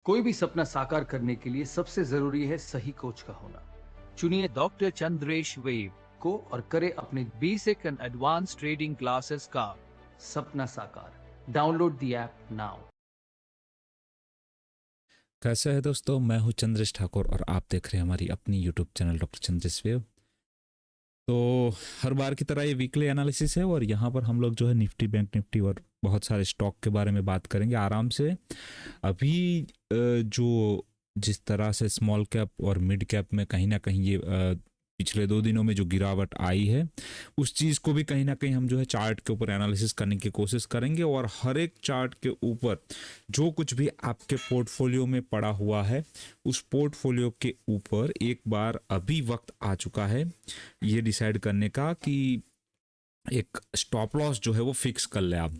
कोई भी सपना साकार करने के लिए सबसे जरूरी है सही कोच का होना। चुनिए डॉक्टर चंद्रेश वेव को और करे अपने basic and advance trading classes का सपना साकार। Download the app now. कैसे है दोस्तों, मैं हूं चंद्रेश ठाकुर और आप देख रहे हैं हमारी अपनी YouTube channel doctor Chandresh wave. तो हर बार की तरह ये वीकली एनालिसिस है और यहाँ पर हम लोग जो है निफ्टी, बैंक निफ्टी और बहुत सारे स्टॉक के बारे में बात करेंगे आराम से। अभी जो जिस तरह से स्मॉल कैप और मिड कैप में कहीं ना कहीं ये पिछले 2 दिनों में जो गिरावट आई है, उस चीज़ को भी कहीं ना कहीं हम जो है चार्ट के ऊपर एनालिसिस करने की कोशिश करेंगे और हर एक चार्ट के ऊपर जो कुछ भी आपके पोर्टफोलियो में पड़ा हुआ है, उस पोर्टफोलियो के ऊपर एक बार अभी वक्त आ चुका है ये डिसाइड करने का कि एक स्टॉप लॉस जो है वो फिक्स कर ले आप।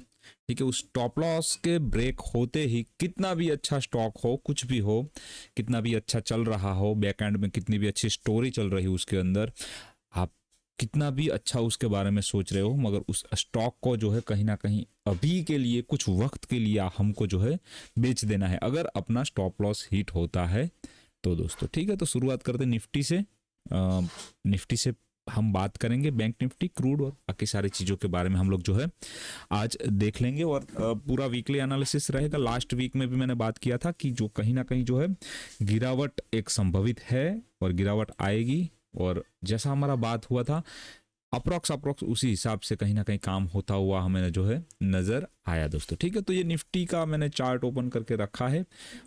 ठीक है, उस स्टॉप लॉस के ब्रेक होते ही कितना भी अच्छा स्टॉक हो, कुछ भी हो, कितना भी अच्छा चल रहा हो, बैक एंड में कितनी भी अच्छी स्टोरी चल रही हो, उसके अंदर आप कितना भी अच्छा उसके बारे में सोच रहे हो, मगर उस स्टॉक को जो है कहीं ना कहीं अभी के लिए कुछ वक्त के लिए हमको जो है बेच देना है अगर अपना स्टॉप लॉस हिट होता है तो दोस्तों। ठीक है, तो शुरुआत करते हैं निफ्टी से। निफ्टी से हम बात करेंगे, बैंक निफ्टी, क्रूड और बाकी सारी चीज़ों के बारे में हम लोग जो है आज देख लेंगे और पूरा वीकली एनालिसिस रहेगा। लास्ट वीक में भी मैंने बात किया था कि जो कहीं ना कहीं जो है गिरावट एक संभवित है और गिरावट आएगी, और जैसा हमारा बात हुआ था अप्रॉक्स उसी हिसाब से कहीं ना कहीं काम होता हुआ हमें जो है नज़र आया दोस्तों। ठीक है, तो ये निफ्टी का मैंने चार्ट ओपन करके रखा है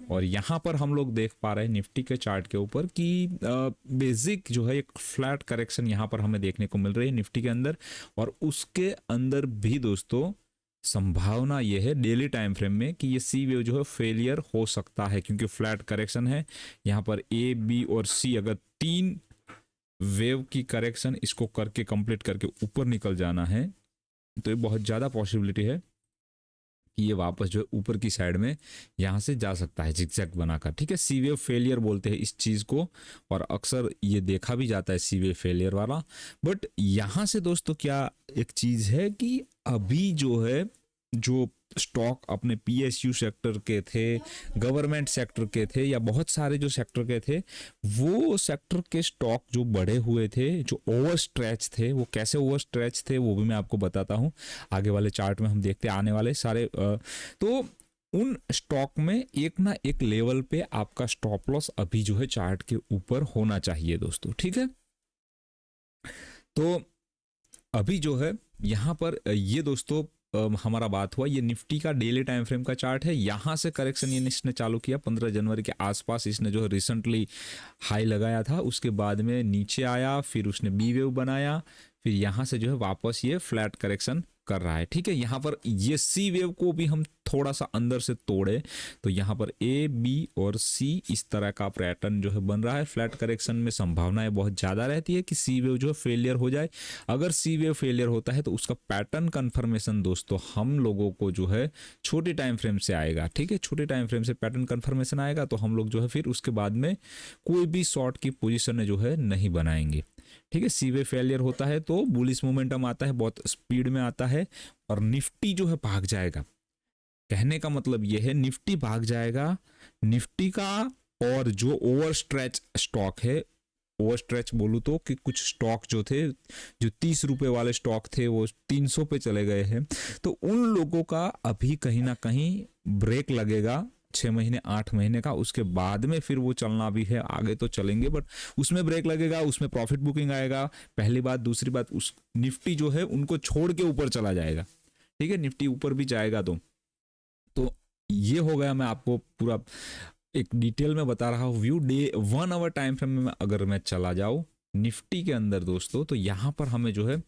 और यहाँ पर हम लोग देख पा रहे हैं निफ्टी के चार्ट के ऊपर कि बेसिक जो है एक फ्लैट करेक्शन यहाँ पर हमें देखने को मिल रही है निफ्टी के अंदर, और उसके अंदर भी दोस्तों संभावना ये है डेली टाइम फ्रेम में कि ये सी वेव जो है फेलियर हो सकता है, क्योंकि फ्लैट करेक्शन है यहाँ पर। ए, बी और सी, अगर 3 वेव की करेक्शन इसको करके कंप्लीट करके ऊपर निकल जाना है तो ये बहुत ज़्यादा पॉसिबिलिटी है कि ये वापस जो है ऊपर की साइड में यहाँ से जा सकता है जिगजैग बनाकर। ठीक है, सी वेव फेलियर बोलते हैं इस चीज़ को और अक्सर ये देखा भी जाता है सी वेव फेलियर वाला। बट यहाँ से दोस्तों क्या एक चीज़ है कि अभी जो है जो स्टॉक अपने पीएसयू सेक्टर के थे, गवर्नमेंट सेक्टर के थे, या बहुत सारे जो सेक्टर के थे, वो सेक्टर के स्टॉक जो बढ़े हुए थे, जो ओवर स्ट्रेच थे, वो कैसे ओवर स्ट्रेच थे वो भी मैं आपको बताता हूँ आगे वाले चार्ट में। हम देखते आने वाले सारे तो उन स्टॉक में एक ना एक लेवल पे आपका स्टॉप लॉस अभी जो है चार्ट के ऊपर होना चाहिए दोस्तों। ठीक है, तो अभी जो है यहाँ पर ये दोस्तों हमारा बात हुआ, ये निफ्टी का डेली टाइम फ्रेम का चार्ट है। यहाँ से करेक्शन ये इसने चालू किया 15 जनवरी के आसपास, इसने जो है रिसेंटली हाई लगाया था, उसके बाद में नीचे आया, फिर उसने बी वेव बनाया, फिर यहाँ से जो है वापस ये फ्लैट करेक्शन कर रहा है। ठीक है, यहाँ पर ये सी वेव को भी हम थोड़ा सा अंदर से तोड़े तो यहाँ पर ए, बी और सी इस तरह का पैटर्न जो है बन रहा है। फ्लैट करेक्शन में संभावनाएं बहुत ज़्यादा रहती है कि सी वेव जो है फेलियर हो जाए। अगर सी वेव फेलियर होता है तो उसका पैटर्न कन्फर्मेशन दोस्तों हम लोगों को जो है छोटे टाइम फ्रेम से आएगा। ठीक है, छोटे टाइम फ्रेम से पैटर्न कन्फर्मेशन आएगा तो हम लोग जो है फिर उसके बाद में कोई भी शॉर्ट की पोजिशन जो है नहीं बनाएंगे। ठीक है, सी वेव फेलियर होता है तो बुलिश मोमेंटम आता है, बहुत स्पीड में आता है और निफ्टी जो है भाग जाएगा। कहने का मतलब यह है निफ्टी भाग जाएगा, निफ्टी का। और जो ओवर स्ट्रेच स्टॉक है, ओवर स्ट्रेच बोलूँ तो कि कुछ स्टॉक जो थे, जो 30 रुपए वाले स्टॉक थे वो 300 पे चले गए हैं, तो उन लोगों का अभी कहीं ना कहीं ब्रेक लगेगा 6 महीने 8 महीने का। उसके बाद में फिर वो चलना भी है, आगे तो चलेंगे बट उसमें ब्रेक लगेगा, उसमें प्रॉफिट बुकिंग आएगा, पहली बात। दूसरी बात, उस निफ्टी जो है उनको छोड़ के ऊपर चला जाएगा। ठीक है, निफ्टी ऊपर भी जाएगा तो ये हो गया। मैं आपको पूरा एक डिटेल में बता रहा हूँ view. Day 1 hour time frame में अगर मैं चला जाऊँ निफ्टी के अंदर दोस्तों, तो यहाँ पर हमें जो है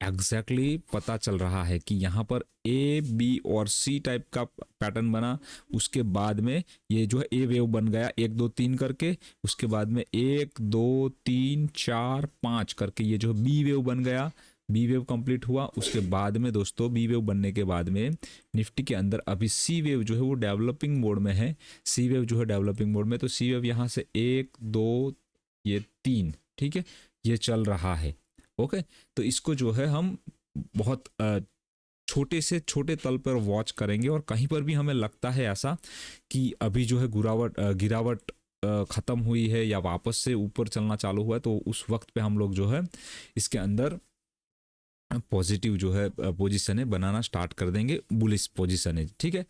एग्जैक्टली पता चल रहा है कि यहाँ पर ए, बी और सी टाइप का पैटर्न बना। उसके बाद में ये जो है ए वेव बन गया 1 2 3 करके, उसके बाद में 1 2 3 4 5 करके ये जो है बी वेव बन गया। बी वेव कंप्लीट हुआ, उसके बाद में दोस्तों बी वेव बनने के बाद में निफ्टी के अंदर अभी सी वेव जो है वो डेवलपिंग मोड में है। सी वेव जो है डेवलपिंग मोड में, तो सी वेव यहाँ से 1 2 ये 3, ठीक है, ये चल रहा है। ओके, तो इसको जो है हम बहुत छोटे से छोटे तल पर वॉच करेंगे और कहीं पर भी हमें लगता है ऐसा कि अभी जो है गिरावट खत्म हुई है या वापस से ऊपर चलना चालू हुआ है, तो उस वक्त पे हम लोग जो है इसके अंदर पॉजिटिव जो है पोजीशन है बनाना स्टार्ट कर देंगे, बुलिश पोजीशन है। ठीक है,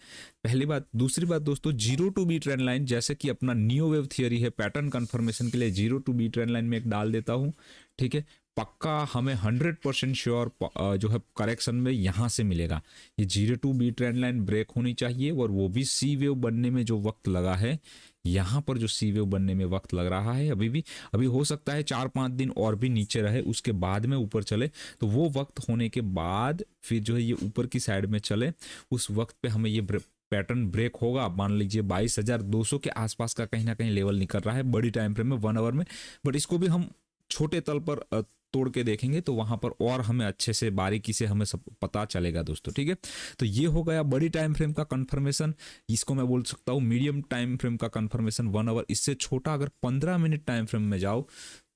पहली बात। दूसरी बात दोस्तों, 0 to B ट्रेंड लाइन, जैसे कि अपना नियो वेव थियरी है, पैटर्न कंफर्मेशन के लिए 0 to B ट्रेंड लाइन में एक डाल देता हूं। ठीक है, पक्का हमें 100% श्योर जो है करेक्शन में यहाँ से मिलेगा। ये 0 to B trend line break होनी चाहिए, और वो भी सी वेव बनने में जो वक्त लगा है, यहाँ पर जो सी वेव बनने में वक्त लग रहा है, अभी हो सकता है 4-5 दिन और भी नीचे रहे, उसके बाद में ऊपर चले, तो वो वक्त होने के बाद फिर जो है ये ऊपर की साइड में चले, उस वक्त पे हमें ये पैटर्न ब्रेक होगा। मान लीजिए 22,200 के आसपास का कहीं ना कहीं लेवल निकल रहा है बड़ी टाइम फ्रेम में 1 आवर में, बट इसको भी हम छोटे तल पर तोड़ के देखेंगे तो वहां पर और हमें अच्छे से बारीकी से हमें सब पता चलेगा दोस्तों। ठीक है, तो ये हो गया बड़ी टाइम फ्रेम का कंफर्मेशन। इसको मैं बोल सकता हूँ मीडियम टाइम फ्रेम का कंफर्मेशन 1 आवर। इससे छोटा अगर 15 मिनट टाइम फ्रेम में जाओ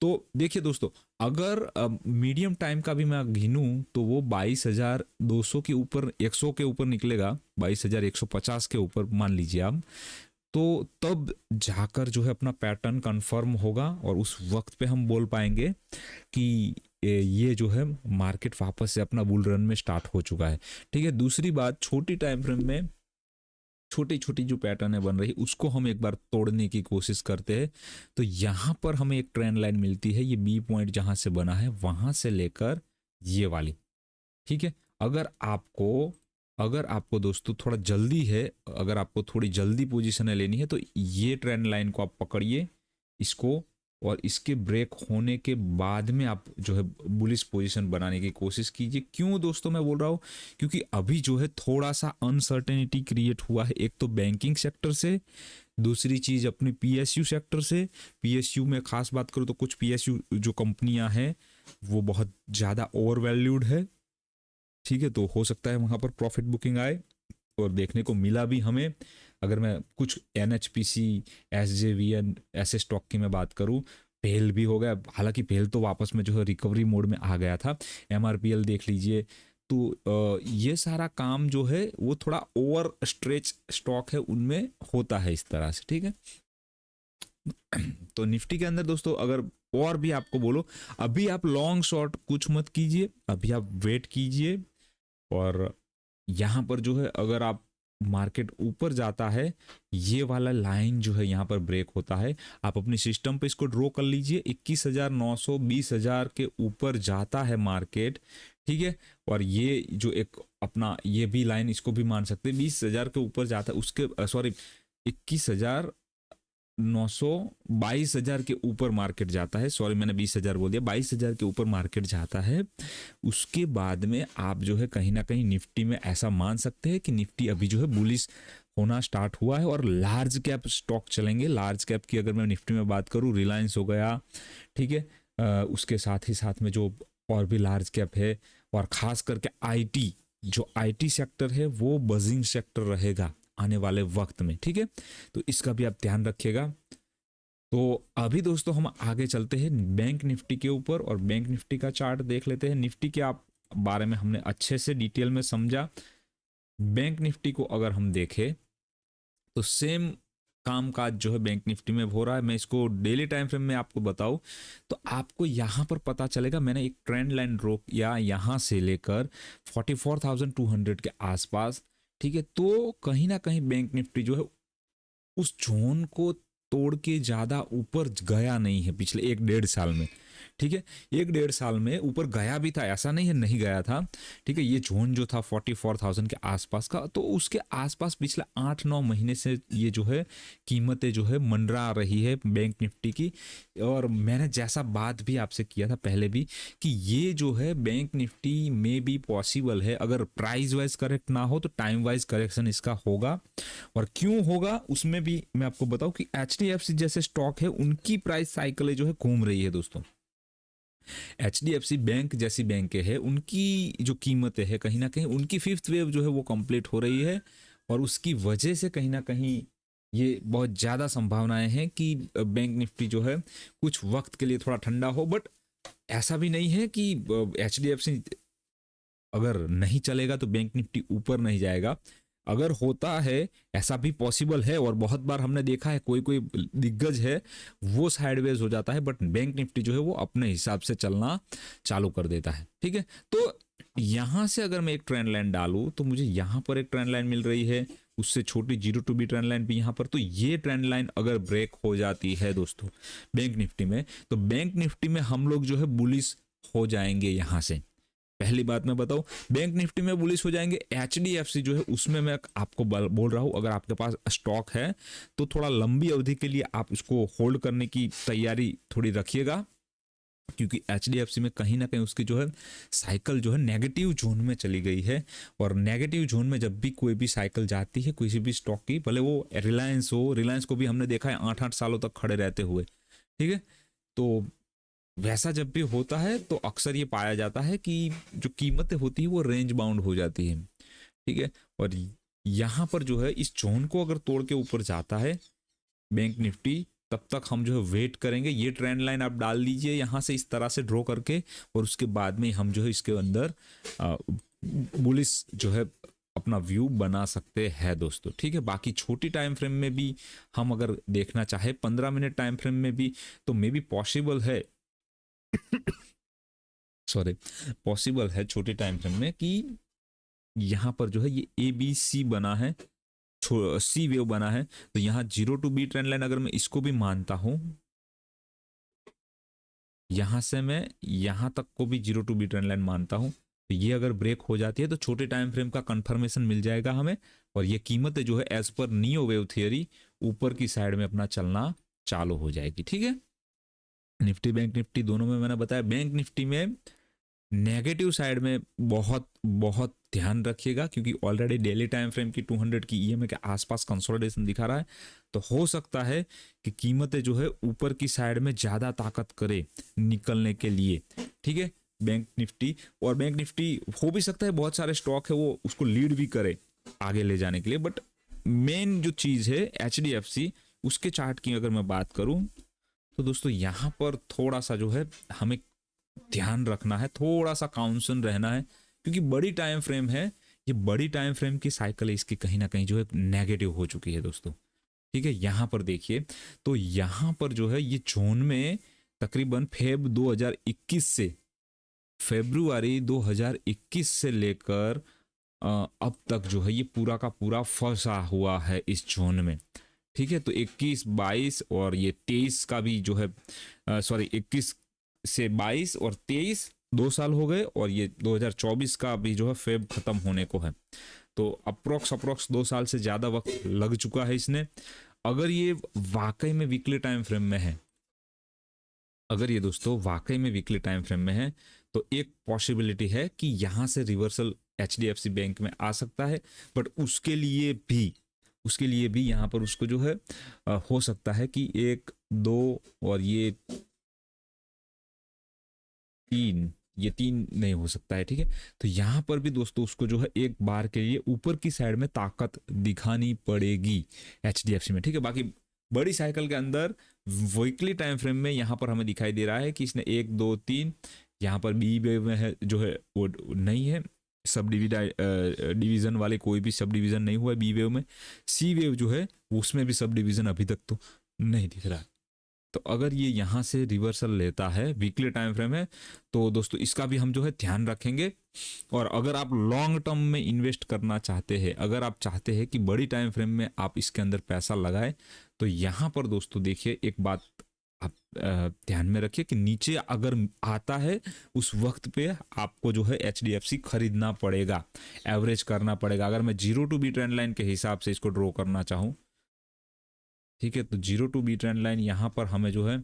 तो देखिए दोस्तों, अगर मीडियम टाइम का भी मैं गिनूं तो वो 22,200 के ऊपर 100 के ऊपर निकलेगा, 22,150 के ऊपर मान लीजिए आप, तो तब जाकर जो है अपना पैटर्न कंफर्म होगा, और उस वक्त पे हम बोल पाएंगे कि ये जो है मार्केट वापस से अपना बुल रन में स्टार्ट हो चुका है। ठीक है, दूसरी बात, छोटी टाइम फ्रेम में छोटी छोटी जो पैटर्न है बन रही, उसको हम एक बार तोड़ने की कोशिश करते हैं, तो यहाँ पर हमें एक ट्रेंड लाइन मिलती है, ये बी पॉइंट जहाँ से बना है वहाँ से लेकर ये वाली। ठीक है, अगर आपको दोस्तों थोड़ा जल्दी है, अगर आपको थोड़ी जल्दी पोजीशन लेनी है, तो ये ट्रेंड लाइन को आप पकड़िए इसको, और इसके ब्रेक होने के बाद में आप जो है बुलिश पोजीशन बनाने की कोशिश कीजिए। क्यों दोस्तों मैं बोल रहा हूँ, क्योंकि अभी जो है थोड़ा सा अनसर्टेनिटी क्रिएट हुआ है, एक तो बैंकिंग सेक्टर से, दूसरी चीज अपनी पीएसयू सेक्टर से। पीएसयू में खास बात करूँ तो कुछ पीएसयू जो कंपनियां हैं वो बहुत ज़्यादा ओवर वैल्यूड है। ठीक है, तो हो सकता है वहां पर प्रॉफिट बुकिंग आए, और देखने को मिला भी हमें। अगर मैं कुछ एनएचपीसी, एसजेवीएन ऐसे स्टॉक की मैं बात करूं, पेल भी हो गया, हालांकि पेल तो वापस में जो है रिकवरी मोड में आ गया था। एमआरपीएल देख लीजिए, तो ये सारा काम जो है वो थोड़ा ओवर स्ट्रेच स्टॉक है, उनमें होता है इस तरह से। ठीक है, तो निफ्टी के अंदर दोस्तों अगर और भी आपको बोलो, अभी आप लॉन्ग शॉर्ट कुछ मत कीजिए, अभी आप वेट कीजिए, और यहाँ पर जो है अगर आप मार्केट ऊपर जाता है, ये वाला लाइन जो है यहाँ पर ब्रेक होता है, आप अपने सिस्टम पे इसको ड्रॉ कर लीजिए। 21,900 20,000 के ऊपर जाता है मार्केट। ठीक है, और ये जो एक अपना ये भी लाइन, इसको भी मान सकते हैं, 20,000 के ऊपर जाता है, उसके सॉरी 22,000 के ऊपर मार्केट जाता है, सॉरी मैंने 20,000 बोल दिया, 22,000 के ऊपर मार्केट जाता है। उसके बाद में आप जो है कहीं ना कहीं निफ्टी में ऐसा मान सकते हैं कि निफ्टी अभी जो है बुलिश होना स्टार्ट हुआ है, और लार्ज कैप स्टॉक चलेंगे। लार्ज कैप की अगर मैं निफ्टी में बात करूं, रिलायंस हो गया, ठीक है, उसके साथ ही साथ में जो और भी लार्ज कैप है, और खास करके आईटी, जो आईटी सेक्टर है वो बजिंग सेक्टर रहेगा आने वाले वक्त में। ठीक है, तो इसका भी आप ध्यान रखिएगा। तो अभी दोस्तों हम आगे चलते हैं बैंक निफ्टी के ऊपर, और बैंक निफ्टी का चार्ट देख लेते हैं। निफ्टी के आप बारे में हमने अच्छे से डिटेल में समझा। बैंक निफ्टी को अगर हम देखें तो सेम कामकाज जो है बैंक निफ्टी में हो रहा है। मैं इसको डेली टाइम फ्रेम में आपको बताऊं तो आपको यहां पर पता चलेगा, मैंने एक ट्रेंड लाइन ड्रॉ किया यहां से लेकर 44,200 के आसपास। ठीक है, तो कहीं ना कहीं बैंक निफ्टी जो है उस जोन को तोड़ के ज्यादा ऊपर गया नहीं है पिछले 1-1.5 साल में। ठीक है, 1-1.5 साल में ऊपर गया भी था, ऐसा नहीं है नहीं गया था। ठीक है, ये जोन जो था 44,000 के आसपास का, तो उसके आसपास पिछले 8-9 महीने से ये जो है कीमतें जो है मंडरा रही है बैंक निफ्टी की। और मैंने जैसा बात भी आपसे किया था पहले भी कि ये जो है बैंक निफ्टी में भी पॉसिबल है, अगर प्राइस वाइज करेक्ट ना हो तो टाइम वाइज करेक्शन इसका होगा। और क्यों होगा उसमें भी मैं आपको बताऊं कि HDFC जैसे स्टॉक है, उनकी प्राइस साइकिल जो है घूम रही है दोस्तों। HDFC बैंक जैसी बैंक है, उनकी जो कीमतें है कहीं ना कहीं उनकी 5th वेव जो है वो कंप्लीट हो रही है, और उसकी वजह से कहीं ना कहीं ये बहुत ज़्यादा संभावनाएं हैं कि बैंक निफ्टी जो है कुछ वक्त के लिए थोड़ा ठंडा हो। बट ऐसा भी नहीं है कि HDFC अगर नहीं चलेगा तो बैंक निफ्टी ऊपर नहीं जाएगा। अगर होता है, ऐसा भी पॉसिबल है और बहुत बार हमने देखा है, कोई कोई दिग्गज है वो साइडवेज हो जाता है, बट बैंक निफ्टी जो है वो अपने हिसाब से चलना चालू कर देता है। ठीक है, तो यहां से अगर मैं एक ट्रेंड लाइन डालूं तो मुझे यहां पर एक ट्रेंड लाइन मिल रही है, उससे छोटी 0 to B ट्रेंड लाइन भी यहां पर। तो ये ट्रेंड लाइन अगर ब्रेक हो जाती है दोस्तों बैंक निफ्टी में, तो बैंक निफ्टी में हम लोग जो है बुलिश हो जाएंगे। यहां से पहली बात मैं बताऊं, बैंक निफ्टी में बुलिश हो जाएंगे। HDFC जो है उसमें मैं आपको बोल रहा हूं, अगर आपके पास स्टॉक है तो थोड़ा लंबी अवधि के लिए आप इसको होल्ड करने की तैयारी थोड़ी रखिएगा, क्योंकि HDFC में कहीं ना कहीं उसकी जो है साइकिल जो है नेगेटिव जोन में चली गई है। और नेगेटिव जोन में जब भी कोई भी साइकिल जाती है किसी भी स्टॉक की, भले वो रिलायंस हो, रिलायंस को भी हमने देखा है 8-8 सालों तक खड़े रहते हुए। ठीक है, तो वैसा जब भी होता है तो अक्सर ये पाया जाता है कि जो कीमतें होती है वो रेंज बाउंड हो जाती है। ठीक है, और यहाँ पर जो है इस जोन को अगर तोड़ के ऊपर जाता है बैंक निफ्टी, तब तक हम जो है वेट करेंगे। ये ट्रेंड लाइन आप डाल दीजिए यहाँ से इस तरह से ड्रॉ करके, और उसके बाद में हम जो है इसके अंदर बुलिश जो है अपना व्यू बना सकते हैं दोस्तों। ठीक है, बाकी छोटी टाइम फ्रेम में भी हम अगर देखना चाहे 15 मिनट टाइम फ्रेम में भी, तो मे बी पॉसिबल है सॉरी पॉसिबल है छोटे टाइम फ्रेम में कि यहां पर जो है ये ABC बना है, C वेव बना है, तो यहाँ 0 to B ट्रेंड लाइन अगर मैं इसको भी मानता हूं, यहां से मैं यहां तक को भी 0 to B ट्रेंड लाइन मानता हूं, तो ये अगर ब्रेक हो जाती है तो छोटे टाइम फ्रेम का कंफर्मेशन मिल जाएगा हमें, और ये कीमतें जो है as per neo wave theory ऊपर की साइड में अपना चलना चालू हो जाएगी। ठीक है, निफ्टी बैंक निफ्टी दोनों में मैंने बताया, बैंक निफ्टी में नेगेटिव साइड में बहुत बहुत ध्यान रखिएगा, क्योंकि ऑलरेडी डेली टाइम फ्रेम की 200 की EMA के आसपास कंसोलिडेशन दिखा रहा है। तो हो सकता है कि कीमतें जो है ऊपर की साइड में ज़्यादा ताकत करे निकलने के लिए। ठीक है, बैंक निफ्टी, और बैंक निफ्टी हो भी सकता है बहुत सारे स्टॉक है वो उसको लीड भी करे आगे ले जाने के लिए, बट मेन जो चीज़ है HDFC, उसके चार्ट की अगर मैं बात करूँ तो दोस्तों यहाँ पर थोड़ा सा जो है हमें ध्यान रखना है, थोड़ा सा काउंसन रहना है, क्योंकि बड़ी टाइम फ्रेम है, ये बड़ी टाइम फ्रेम की साइकिल इसकी कहीं ना कहीं जो है नेगेटिव हो चुकी है दोस्तों। ठीक है, यहाँ पर देखिए, तो यहाँ पर जो है ये जोन में तकरीबन फेब 2021 से फरवरी 2021 से लेकर अब तक जो है ये पूरा का पूरा फंसा हुआ है इस जोन में। ठीक है, तो 21, 22 और ये 23 का भी जो है 21 से 22 और 23 2 साल हो गए, और ये 2024 का भी जो है फेब खत्म होने को है। तो अप्रोक्स 2 साल से ज़्यादा वक्त लग चुका है इसने। अगर ये वाकई में वीकली टाइम फ्रेम में है, अगर ये दोस्तों वाकई में वीकली टाइम फ्रेम में है, तो एक पॉसिबिलिटी है कि यहाँ से रिवर्सल HDFC बैंक में आ सकता है, बट उसके लिए भी यहाँ पर उसको जो है हो सकता है कि 1, 2 और ये 3 नहीं हो सकता है। ठीक है, तो यहाँ पर भी दोस्तों उसको जो है एक बार के लिए ऊपर की साइड में ताकत दिखानी पड़ेगी HDFC में। ठीक है, बाकी बड़ी साइकिल के अंदर वीकली टाइम फ्रेम में यहाँ पर हमें दिखाई दे रहा है कि इसने 1, 2, 3 यहाँ पर B वेव में है जो है वो नहीं है, सब डिवीजन वाले कोई भी सब डिवीजन नहीं हुआ है B वेव में। C वेव जो है उसमें भी सब डिवीजन अभी तक तो नहीं दिख रहा है। तो अगर ये यहाँ से रिवर्सल लेता है, वीकली टाइम फ्रेम है, तो दोस्तों इसका भी हम जो है ध्यान रखेंगे। और अगर आप लॉन्ग टर्म में इन्वेस्ट करना चाहते हैं, अगर आप चाहते हैं कि बड़ी टाइम फ्रेम में आप इसके अंदर पैसा लगाएं, तो यहाँ पर दोस्तों देखिए एक बात आप ध्यान में रखिए कि नीचे अगर आता है उस वक्त पे आपको जो है HDFC खरीदना पड़ेगा, एवरेज करना पड़ेगा। अगर मैं 0 to B ट्रेंड लाइन के हिसाब से इसको ड्रॉ करना चाहूँ, ठीक है, तो 0 to B ट्रेंड लाइन यहां पर हमें जो है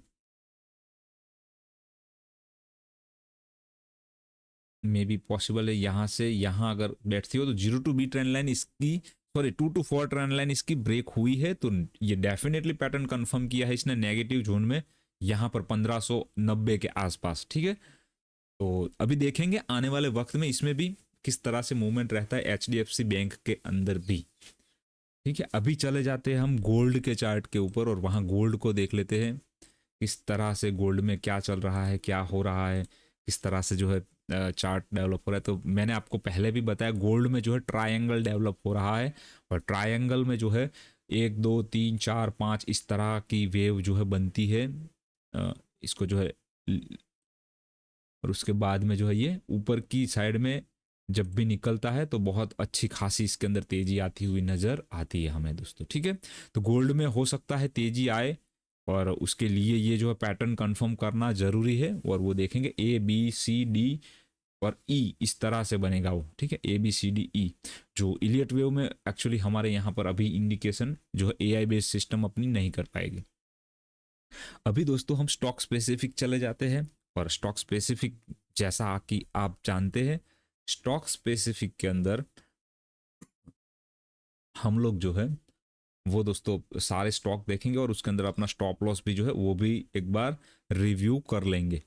मे बी पॉसिबल है यहां से यहां अगर बैठती हो तो 0 to B ट्रेंड लाइन इसकी 2 to 4 ट्रेंड लाइन इसकी ब्रेक हुई है, तो ये डेफिनेटली पैटर्न कंफर्म किया है इसने नेगेटिव जोन में, यहां पर 1590 के आसपास। ठीक है, तो अभी देखेंगे आने वाले वक्त में इसमें भी किस तरह से मूवमेंट रहता है HDFC बैंक के अंदर भी। ठीक है, अभी चले जाते हैं हम गोल्ड के चार्ट के ऊपर और वहाँ गोल्ड को देख लेते हैं किस तरह से गोल्ड में क्या चल रहा है, क्या हो रहा है, किस तरह से जो है चार्ट डेवलप हो रहा है। तो मैंने आपको पहले भी बताया गोल्ड में जो है ट्रायंगल डेवलप हो रहा है, और ट्रायंगल में जो है 1 2 3 4 5 इस तरह की वेव जो है बनती है। इसको जो है और उसके बाद में जो है ये ऊपर की साइड में जब भी निकलता है तो बहुत अच्छी खासी इसके अंदर तेजी आती हुई नजर आती है हमें दोस्तों, ठीक है। तो गोल्ड में हो सकता है तेजी आए, और उसके लिए ये जो है पैटर्न कंफर्म करना जरूरी है, और वो देखेंगे ABCD और ई इस तरह से बनेगा वो, ठीक है। ABCDE जो इलियट वेव में एक्चुअली हमारे यहाँ पर अभी इंडिकेशन जो है AI बेस्ड सिस्टम अपनी नहीं कर पाएगी। अभी दोस्तों हम स्टॉक स्पेसिफिक चले जाते हैं, और स्टॉक स्पेसिफिक जैसा कि आप जानते हैं स्टॉक स्पेसिफिक के अंदर हम लोग जो है वो दोस्तों सारे स्टॉक देखेंगे, और उसके अंदर अपना स्टॉप लॉस भी जो है वो भी एक बार रिव्यू कर लेंगे।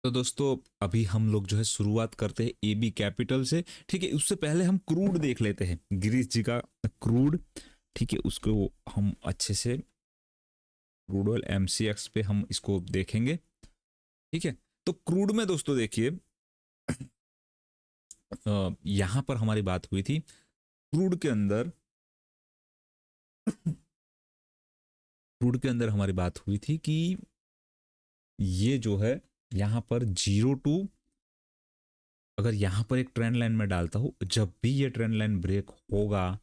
तो दोस्तों अभी हम लोग जो है शुरुआत करते हैं AB कैपिटल से, ठीक है। उससे पहले हम क्रूड देख लेते हैं, गिरीश जी का क्रूड, ठीक है। उसको हम अच्छे से क्रूड ऑयल MCX पे हम इसको देखेंगे, ठीक है। तो क्रूड में दोस्तों देखिए यहां पर हमारी बात हुई थी क्रूड के अंदर, क्रूड के अंदर हमारी बात हुई थी कि ये जो है यहां पर 0 to, अगर यहां पर एक ट्रेंड लाइन में डालता हूं, जब भी ये ट्रेंड लाइन ब्रेक होगा,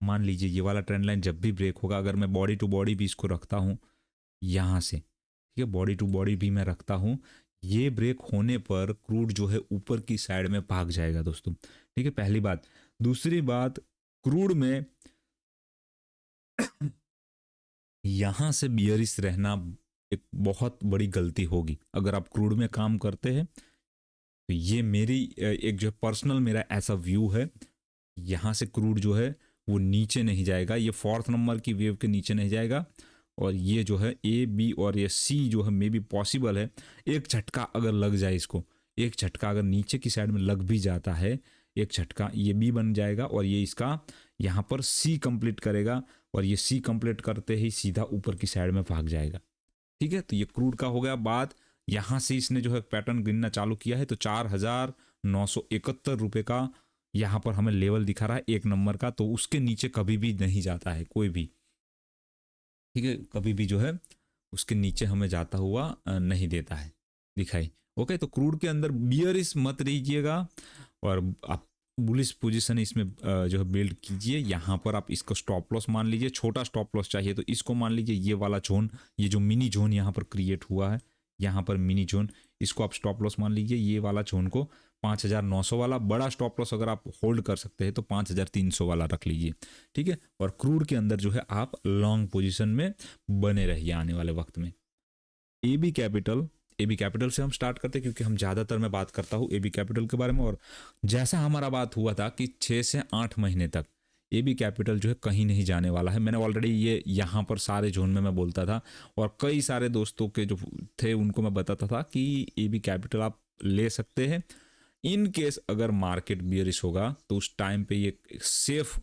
मान लीजिए ये वाला ट्रेंड लाइन जब भी ब्रेक होगा, अगर मैं बॉडी टू बॉडी भी इसको रखता हूं यहां से, ठीक है, बॉडी टू बॉडी भी मैं रखता हूं, ये ब्रेक होने पर क्रूड जो है ऊपर की साइड में भाग जाएगा दोस्तों, ठीक है, पहली बात। दूसरी बात, क्रूड में यहां से बियरिश रहना एक बहुत बड़ी गलती होगी अगर आप क्रूड में काम करते हैं। तो ये मेरी एक जो पर्सनल मेरा ऐसा व्यू है, यहां से क्रूड जो है वो नीचे नहीं जाएगा, ये 4th नंबर की वेव के नीचे नहीं जाएगा, और ये जो है AB और ये C जो है मे बी पॉसिबल है, एक झटका अगर लग जाए इसको, एक झटका अगर नीचे की साइड में लग भी जाता है, एक झटका ये B बन जाएगा, और ये इसका यहाँ पर C कंप्लीट करेगा, और ये C कंप्लीट करते ही सीधा ऊपर की साइड में भाग जाएगा, ठीक है। तो ये क्रूड का हो गया बात। यहाँ से इसने जो है पैटर्न गिनना चालू किया है, तो 4,971 रुपये का यहाँ पर हमें लेवल दिखा रहा है 1 नंबर का, तो उसके नीचे कभी भी नहीं जाता है कोई भी, ठीक है, कभी भी जो है उसके नीचे हमें जाता हुआ नहीं देता है दिखाई। ओके, तो क्रूड के अंदर बियरिश मत रहिएगा, और आप बुलिश पोजीशन इसमें जो है बिल्ड कीजिए। यहाँ पर आप इसको स्टॉप लॉस मान लीजिए, छोटा स्टॉप लॉस चाहिए तो इसको मान लीजिए, ये वाला जोन, ये जो मिनी जोन यहाँ पर क्रिएट हुआ है, यहाँ पर मिनी जोन, इसको आप स्टॉप लॉस मान लीजिए, ये वाला जोन को 5,900 वाला। बड़ा स्टॉप लॉस अगर आप होल्ड कर सकते हैं तो 5,300 वाला रख लीजिए, ठीक है। और क्रूड के अंदर जो है आप लॉन्ग पोजीशन में बने रहिए आने वाले वक्त में। AB कैपिटल से हम स्टार्ट करते हैं, क्योंकि हम ज़्यादातर मैं बात करता हूँ AB कैपिटल के बारे में, और जैसा हमारा बात हुआ था कि 6 से 8 महीने तक AB कैपिटल जो है कहीं नहीं जाने वाला है। मैंने ऑलरेडी ये यहाँ पर सारे जोन में मैं बोलता था, और कई सारे दोस्तों के जो थे उनको मैं बताता था कि AB कैपिटल आप ले सकते हैं, इन केस अगर मार्केट बियरिश होगा तो उस टाइम पे ये सेफ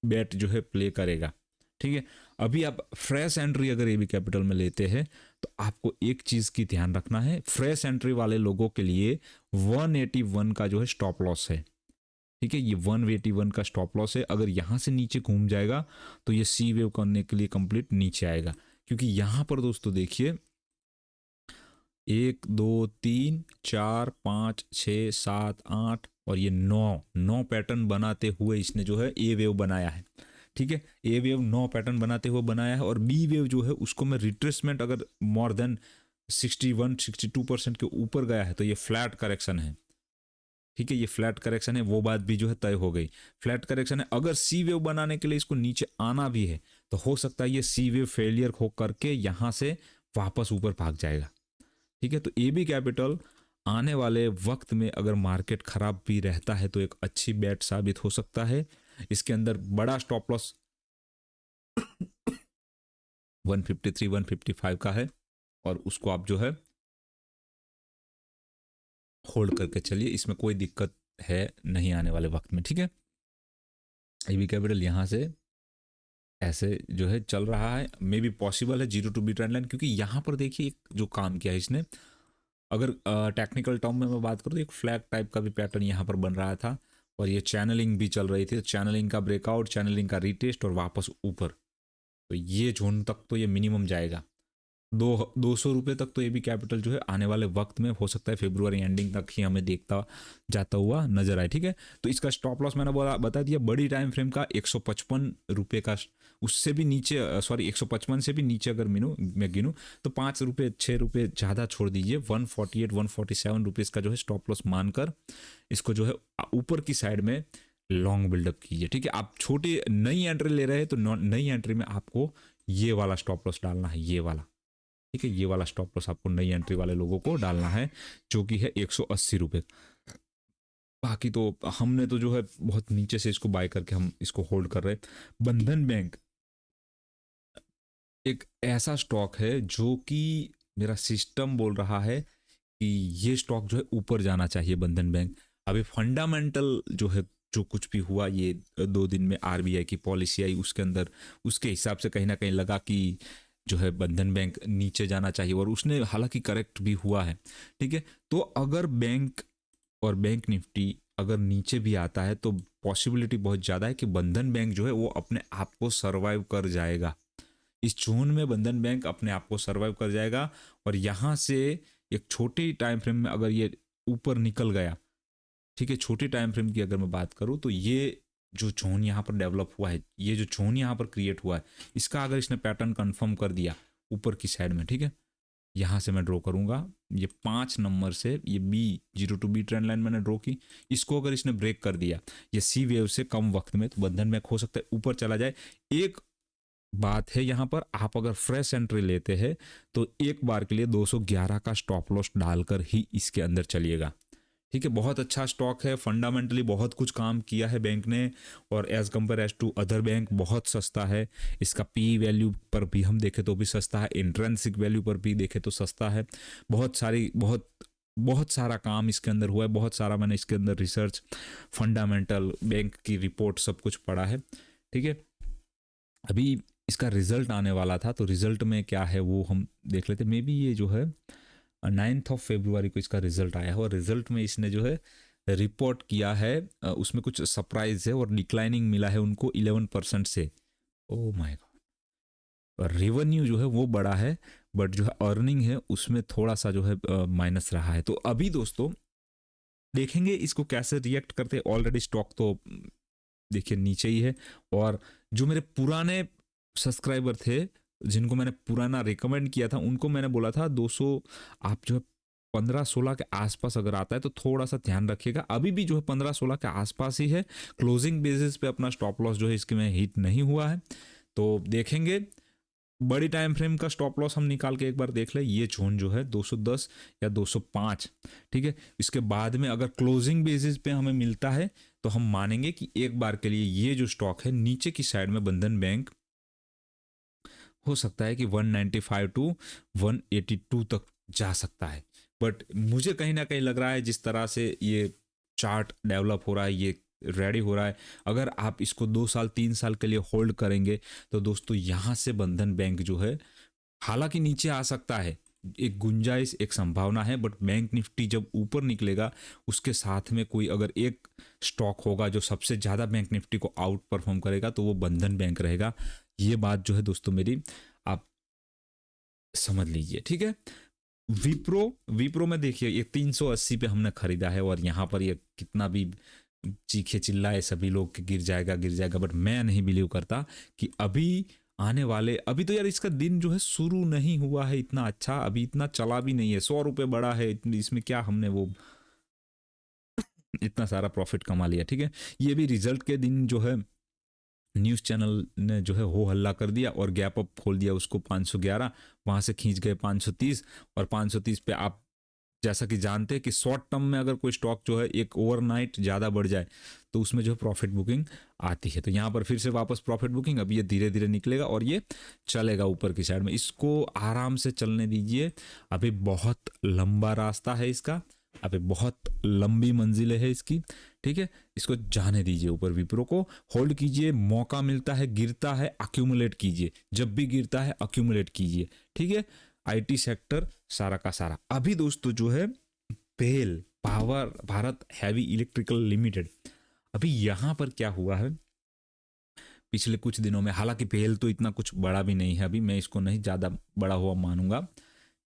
बेट जो है प्ले करेगा, ठीक है। अभी आप फ्रेश एंट्री अगर AB कैपिटल में लेते हैं तो आपको एक चीज की ध्यान रखना है, फ्रेश एंट्री वाले लोगों के लिए 181 का जो है स्टॉप लॉस है, ठीक है। ये 181 का स्टॉप लॉस है। अगर यहां से नीचे घूम जाएगा तो ये C वेव करने के लिए कंप्लीट नीचे आएगा, क्योंकि यहां पर दोस्तों देखिए 1 2 3 4 5 6 7 8 और ये 9 पैटर्न बनाते हुए इसने जो है A वेव बनाया है, ठीक है। A वेव 9 पैटर्न बनाते हुए बनाया है, और B वेव जो है उसको मैं रिट्रेसमेंट अगर मोर देन 61-62% के ऊपर गया है तो ये फ्लैट करेक्शन है, ठीक है। ये फ्लैट करेक्शन है, वो बात भी जो है तय हो गई, फ्लैट करेक्शन है। अगर C वेव बनाने के लिए इसको नीचे आना भी है तो हो सकता है ये C वेव फेलियर हो करके यहां से वापस ऊपर भाग जाएगा, ठीक है। तो AB कैपिटल आने वाले वक्त में अगर मार्केट खराब भी रहता है तो एक अच्छी बैट साबित हो सकता है। इसके अंदर बड़ा स्टॉप लॉस 153-155 का है, और उसको आप जो है होल्ड करके चलिए, इसमें कोई दिक्कत है नहीं आने वाले वक्त में, ठीक है। AB कैपिटल यहां से ऐसे जो है चल रहा है, मे बी पॉसिबल है 0 to B ट्रेंड लाइन, क्योंकि यहां पर देखिए एक जो काम किया है इसने, अगर टेक्निकल टर्म में मैं बात करूँ तो एक फ्लैग टाइप का भी पैटर्न यहाँ पर बन रहा था और ये चैनलिंग भी चल रही थी। तो चैनलिंग का ब्रेकआउट, चैनलिंग का रीटेस्ट और वापस ऊपर, तो ये जोन तक तो ये मिनिमम जाएगा। 200 रुपये तक तो ये भी कैपिटल जो है आने वाले वक्त में हो सकता है फरवरी एंडिंग तक ही हमें देखता जाता हुआ नजर आए। ठीक है, तो इसका स्टॉप लॉस मैंने बता दिया। बड़ी टाइम फ्रेम का 155 रुपये का, उससे भी नीचे, सॉरी 155 से भी नीचे अगर मैं गिनूँ तो 5 रुपये 6 रुपये ज़्यादा छोड़ दीजिए। 148 147 रुपीज़ का जो है स्टॉप लॉस मानकर इसको जो है ऊपर की साइड में लॉन्ग बिल्डअप कीजिए। ठीक है, आप छोटी नई एंट्री ले रहे हैं तो नई एंट्री में आपको ये वाला स्टॉप लॉस डालना है, ये वाला। ठीक है, ये वाला स्टॉप लॉस आपको नई एंट्री वाले लोगों को डालना है, जो कि है 180 रुपये। बाकी तो हमने तो जो है बहुत नीचे से इसको बाय करके हम इसको होल्ड कर रहे हैं। बंधन बैंक एक ऐसा स्टॉक है जो कि मेरा सिस्टम बोल रहा है कि ये स्टॉक जो है ऊपर जाना चाहिए। बंधन बैंक अभी फंडामेंटल जो है, जो कुछ भी हुआ ये 2 दिन में आरबीआई की पॉलिसी आई, उसके अंदर उसके हिसाब से कहीं ना कहीं लगा कि जो है बंधन बैंक नीचे जाना चाहिए, और उसने हालांकि करेक्ट भी हुआ है। ठीक है, तो अगर बैंक और बैंक निफ्टी अगर नीचे भी आता है तो पॉसिबिलिटी बहुत ज़्यादा है कि बंधन बैंक जो है वो अपने आप को सर्वाइव कर जाएगा। इस जोन में बंधन बैंक अपने आप को सर्वाइव कर जाएगा, और यहाँ से एक छोटी टाइम फ्रेम में अगर ये ऊपर निकल गया, ठीक है, छोटी टाइम फ्रेम की अगर मैं बात करूँ तो ये जो जोन यहाँ पर डेवलप हुआ है, ये जो जोन यहाँ पर क्रिएट हुआ है, इसका अगर इसने पैटर्न कंफर्म कर दिया ऊपर की साइड में, ठीक है, यहाँ से मैं ड्रॉ करूँगा ये 5 नंबर से, ये B02B ट्रेंड लाइन मैंने ड्रॉ की, इसको अगर इसने ब्रेक कर दिया ये सी वेव से कम वक्त में, तो बंधन बैंक हो सकता है ऊपर चला जाए। एक बात है यहाँ पर, आप अगर फ्रेश एंट्री लेते हैं तो एक बार के लिए 211 का स्टॉप लॉस डालकर ही इसके अंदर चलिएगा। ठीक है, बहुत अच्छा स्टॉक है, फंडामेंटली बहुत कुछ काम किया है बैंक ने, और as compare as to other bank बहुत सस्ता है। इसका पी वैल्यू पर भी हम देखें तो भी सस्ता है, इंट्रेंसिक वैल्यू पर भी देखें तो सस्ता है। बहुत सारा काम इसके अंदर हुआ है, बहुत सारा मैंने इसके अंदर रिसर्च, फंडामेंटल, बैंक की रिपोर्ट सब कुछ पढ़ा है। ठीक है, अभी इसका रिजल्ट आने वाला था, तो रिजल्ट में क्या है वो हम देख लेते। मे बी ये जो है 9 फरवरी को इसका रिजल्ट आया है, और रिजल्ट में इसने जो है रिपोर्ट किया है, उसमें कुछ सरप्राइज है और डिक्लाइनिंग मिला है उनको 11% से। ओह माय गॉड, रेवेन्यू जो है वो बड़ा है, बट जो है अर्निंग है उसमें थोड़ा सा जो है माइनस रहा है। तो अभी दोस्तों देखेंगे इसको कैसे रिएक्ट करते। ऑलरेडी स्टॉक तो देखिए नीचे ही है, और जो मेरे पुराने सब्सक्राइबर थे जिनको मैंने पुराना रिकमेंड किया था, उनको मैंने बोला था 200 आप जो है 15-16 के आसपास अगर आता है तो थोड़ा सा ध्यान रखिएगा। अभी भी जो है 15-16 के आसपास ही है, क्लोजिंग बेसिस पे अपना स्टॉप लॉस जो है इसके में हिट नहीं हुआ है। तो देखेंगे, बड़ी टाइम फ्रेम का स्टॉप लॉस हम निकाल के एक बार देख ले, ये जोन जो है 210 या 205। ठीक है, इसके बाद में अगर क्लोजिंग बेसिस पे हमें मिलता है तो हम मानेंगे कि एक बार के लिए ये जो स्टॉक है नीचे की साइड में बंधन बैंक हो सकता है कि 195 टू 182 तक जा सकता है। बट मुझे कहीं ना कहीं लग रहा है जिस तरह से ये चार्ट डेवलप हो रहा है, ये रेडी हो रहा है, अगर आप इसको 2 साल 3 साल के लिए होल्ड करेंगे तो दोस्तों यहाँ से बंधन बैंक जो है हालांकि नीचे आ सकता है, एक गुंजाइश, एक संभावना है, बट बैंक निफ्टी जब ऊपर निकलेगा उसके साथ में कोई अगर एक स्टॉक होगा जो सबसे ज़्यादा बैंक निफ्टी को आउट परफॉर्म करेगा तो वो बंधन बैंक रहेगा। ये बात जो है दोस्तों मेरी आप समझ लीजिए। ठीक है, विप्रो में देखिए ये 380 पे हमने खरीदा है, और यहाँ पर ये कितना भी चीखे चिल्लाए सभी लोग कि गिर जाएगा, बट मैं नहीं बिलीव करता कि अभी आने वाले, अभी तो यार इसका दिन जो है शुरू नहीं हुआ है इतना अच्छा, अभी इतना चला भी नहीं है, 100 रुपये बड़ा है, इसमें क्या हमने वो इतना सारा प्रॉफिट कमा लिया। ठीक है, ये भी रिजल्ट के दिन जो है न्यूज़ चैनल ने जो है हो हल्ला कर दिया और गैप अप खोल दिया उसको 511, वहाँ से खींच गए 530, और 530 पे आप जैसा कि जानते हैं कि शॉर्ट टर्म में अगर कोई स्टॉक जो है एक ओवरनाइट ज़्यादा बढ़ जाए तो उसमें जो है प्रॉफिट बुकिंग आती है। तो यहाँ पर फिर से वापस प्रॉफिट बुकिंग, अब ये धीरे धीरे निकलेगा और ये चलेगा ऊपर की साइड में, इसको आराम से चलने दीजिए। अभी बहुत लंबा रास्ता है इसका, अभी बहुत लंबी मंजिलें है इसकी। ठीक है, इसको जाने दीजिए ऊपर, विप्रो को होल्ड कीजिए, मौका मिलता है, गिरता है, अक्यूमुलेट कीजिए, जब भी गिरता है अक्यूमुलेट कीजिए। ठीक है, आईटी सेक्टर सारा का सारा। अभी दोस्तों जो है पेल power Bharat heavy electrical limited, अभी यहाँ पर क्या हुआ है पिछले कुछ दिनों में, हालांकि पेल तो इतना कुछ बड़ा भी नहीं है, अभी मैं इसको नहीं ज़्यादा बड़ा हुआ मानूंगा,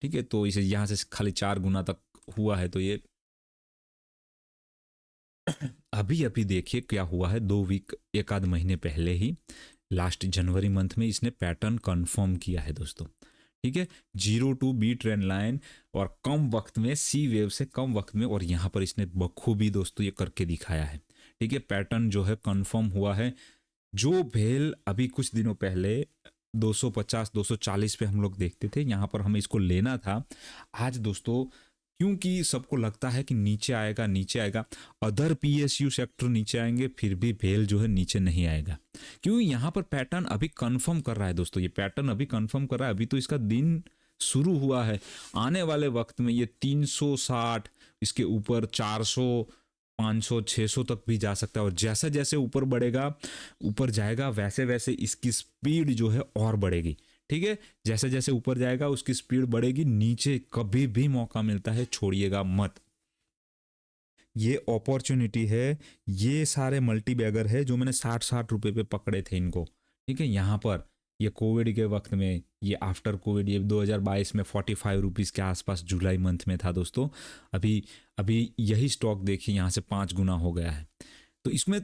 ठीक है। तो इसे यहाँ से खाली 4 गुना तक हुआ है, तो ये अभी अभी देखिए क्या हुआ है, 2 वीक एक आध महीने पहले ही लास्ट जनवरी मंथ में इसने पैटर्न कंफर्म किया है दोस्तों, ठीक है। 0 to B ट्रेंड लाइन और कम वक्त में सी वेव से कम वक्त में, और यहाँ पर इसने बखूबी दोस्तों ये करके दिखाया है, ठीक है। पैटर्न जो है कंफर्म हुआ है। जो भेल अभी कुछ दिनों पहले 250 240 पे हम लोग देखते थे, यहाँ पर हमें इसको लेना था। आज दोस्तों क्योंकि सबको लगता है कि नीचे आएगा नीचे आएगा, अदर पीएसयू सेक्टर नीचे आएंगे, फिर भी भेल जो है नीचे नहीं आएगा, क्योंकि यहाँ पर पैटर्न अभी कंफर्म कर रहा है दोस्तों। ये पैटर्न अभी कंफर्म कर रहा है, अभी तो इसका दिन शुरू हुआ है। आने वाले वक्त में ये 360, इसके ऊपर 400 500 600 तक भी जा सकता है, और जैसे जैसे ऊपर बढ़ेगा ऊपर जाएगा वैसे वैसे इसकी स्पीड जो है और बढ़ेगी, ठीक है। जैसे जैसे ऊपर जाएगा उसकी स्पीड बढ़ेगी, नीचे कभी भी मौका मिलता है छोड़िएगा मत। ये अपॉर्चुनिटी है, ये सारे मल्टी बैगर है जो मैंने 60-60 रुपए पे पकड़े थे इनको, ठीक है। यहाँ पर ये कोविड के वक्त में, ये आफ्टर कोविड, ये 2022 में 45 रुपीज़ के आसपास जुलाई मंथ में था दोस्तों। अभी अभी यही स्टॉक देखिए यहाँ से 5 गुना हो गया है। तो इसमें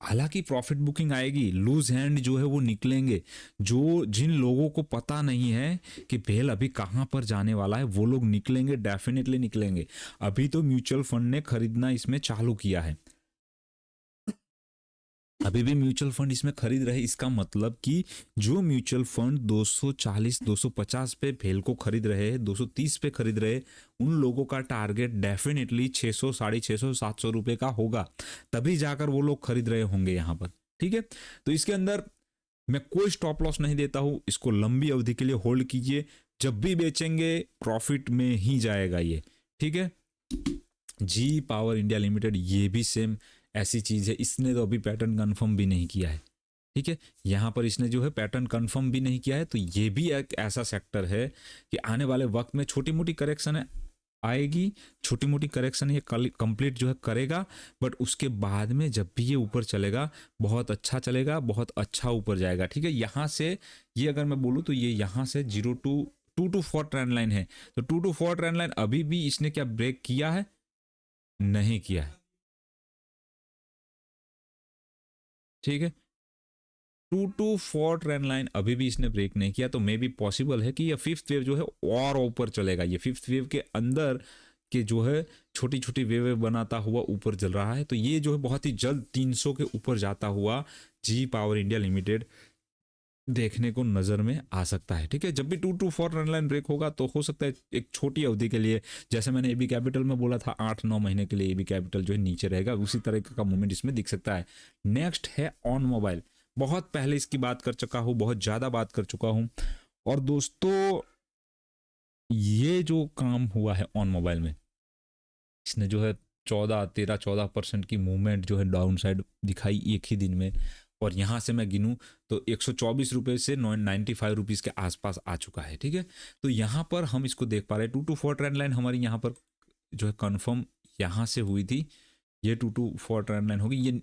हालांकि प्रॉफिट बुकिंग आएगी, लूज हैंड जो है वो निकलेंगे। जो जिन लोगों को पता नहीं है कि भेल अभी कहाँ पर जाने वाला है, वो लोग निकलेंगे, डेफिनेटली निकलेंगे। अभी तो म्यूचुअल फंड ने खरीदना इसमें चालू किया है, अभी भी म्यूचुअल फंड इसमें खरीद रहे। इसका मतलब कि जो म्यूचुअल फंड 240 250 पे भेल को खरीद रहे हैं, 230 पे खरीद रहे, उन लोगों का टारगेट डेफिनेटली 600 650 700 रुपए का होगा, तभी जाकर वो लोग खरीद रहे होंगे यहाँ पर, ठीक है। तो इसके अंदर मैं कोई स्टॉप लॉस नहीं देता हूँ, इसको लंबी अवधि के लिए होल्ड कीजिए, जब भी बेचेंगे प्रॉफिट में ही जाएगा ये, ठीक है। जी पावर इंडिया लिमिटेड ये भी सेम ऐसी चीज है, इसने तो अभी पैटर्न कंफर्म भी नहीं किया है, ठीक है। यहाँ पर इसने जो है पैटर्न कंफर्म भी नहीं किया है, तो ये भी एक ऐसा सेक्टर है कि आने वाले वक्त में छोटी मोटी करेक्शन है आएगी, छोटी मोटी करेक्शन ये कंप्लीट जो है करेगा, बट उसके बाद में जब भी ये ऊपर चलेगा बहुत अच्छा चलेगा, बहुत अच्छा ऊपर जाएगा, ठीक है। यहाँ से ये अगर मैं बोलूँ तो ये यहाँ से 2 to 4 ट्रेंड लाइन है, तो 2 to 4 ट्रेंड लाइन अभी भी इसने क्या ब्रेक किया है? नहीं किया है, ठीक है। 2 to 4 ट्रेंड लाइन अभी भी इसने ब्रेक नहीं किया, तो मे बी पॉसिबल है कि ये 5th वेव जो है और ऊपर चलेगा। ये 5th वेव के अंदर के जो है छोटी छोटी वेव बनाता हुआ ऊपर चल रहा है, तो ये जो है बहुत ही जल्द 300 के ऊपर जाता हुआ जी पावर इंडिया लिमिटेड देखने को नजर में आ सकता है, ठीक है। जब भी 2 to 4 रन लाइन ब्रेक होगा तो हो सकता है एक छोटी अवधि के लिए, जैसे मैंने एबी कैपिटल में बोला था 8-9 महीने के लिए एबी कैपिटल जो है नीचे रहेगा, उसी तरह का मूवमेंट इसमें दिख सकता है। नेक्स्ट है ऑन मोबाइल, बहुत पहले इसकी बात कर चुका हूँ, बहुत ज्यादा बात कर चुका हूँ, और दोस्तों ये जो काम हुआ है ऑन मोबाइल में, इसने जो है 14% की मूवमेंट जो है डाउन साइड दिखाई एक ही दिन में, और यहाँ से मैं गिनूं तो 124 रुपये से 95 रुपीज़ के आसपास आ चुका है, ठीक है। तो यहाँ पर हम इसको देख पा रहे हैं 2 to 4 ट्रेंड लाइन हमारी यहाँ पर जो है कंफर्म यहाँ से हुई थी, ये 2 to 4 ट्रेंड लाइन होगी। ये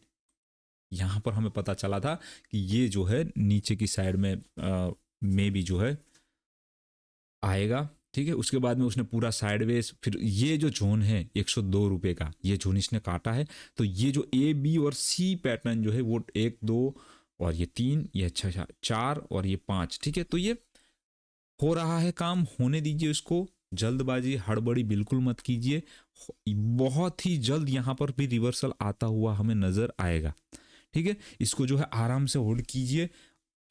यहाँ पर हमें पता चला था कि ये जो है नीचे की साइड में भी जो है आएगा, ठीक है। उसके बाद में उसने पूरा साइडवेज, फिर ये जो जोन है 102 रुपये का, ये जोन इसने काटा है। तो ये जो ए बी और सी पैटर्न जो है वो 1 2 और ये 3, ये 4 और ये 5, ठीक है। तो ये हो रहा है काम, होने दीजिए उसको, जल्दबाजी हड़बड़ी बिल्कुल मत कीजिए, बहुत ही जल्द यहाँ पर भी रिवर्सल आता हुआ हमें नजर आएगा, ठीक है। इसको जो है आराम से होल्ड कीजिए,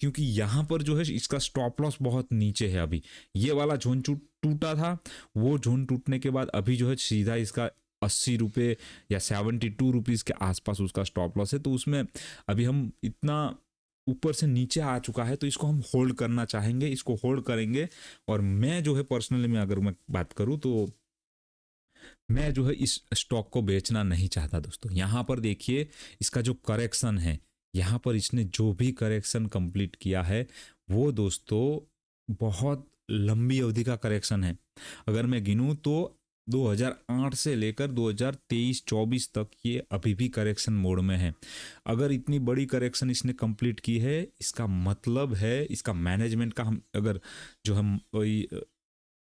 क्योंकि यहाँ पर जो है इसका स्टॉप लॉस बहुत नीचे है। अभी ये वाला जोन टूटा था, वो जोन टूटने के बाद अभी जो है सीधा इसका 80 रुपये या 72 रुपीज़ के आसपास उसका स्टॉप लॉस है। तो उसमें अभी हम इतना ऊपर से नीचे आ चुका है, तो इसको हम होल्ड करना चाहेंगे, इसको होल्ड करेंगे। और मैं जो है पर्सनली मैं अगर मैं बात करूँ तो मैं जो है इस स्टॉक को बेचना नहीं चाहता दोस्तों। यहाँ पर देखिए इसका जो करेक्शन है, यहाँ पर इसने जो भी करेक्शन कंप्लीट किया है वो दोस्तों बहुत लंबी अवधि का करेक्शन है। अगर मैं गिनूं तो 2008 से लेकर 2023-24 तक ये अभी भी करेक्शन मोड में है। अगर इतनी बड़ी करेक्शन इसने कंप्लीट की है, इसका मतलब है इसका मैनेजमेंट का हम अगर जो हम वही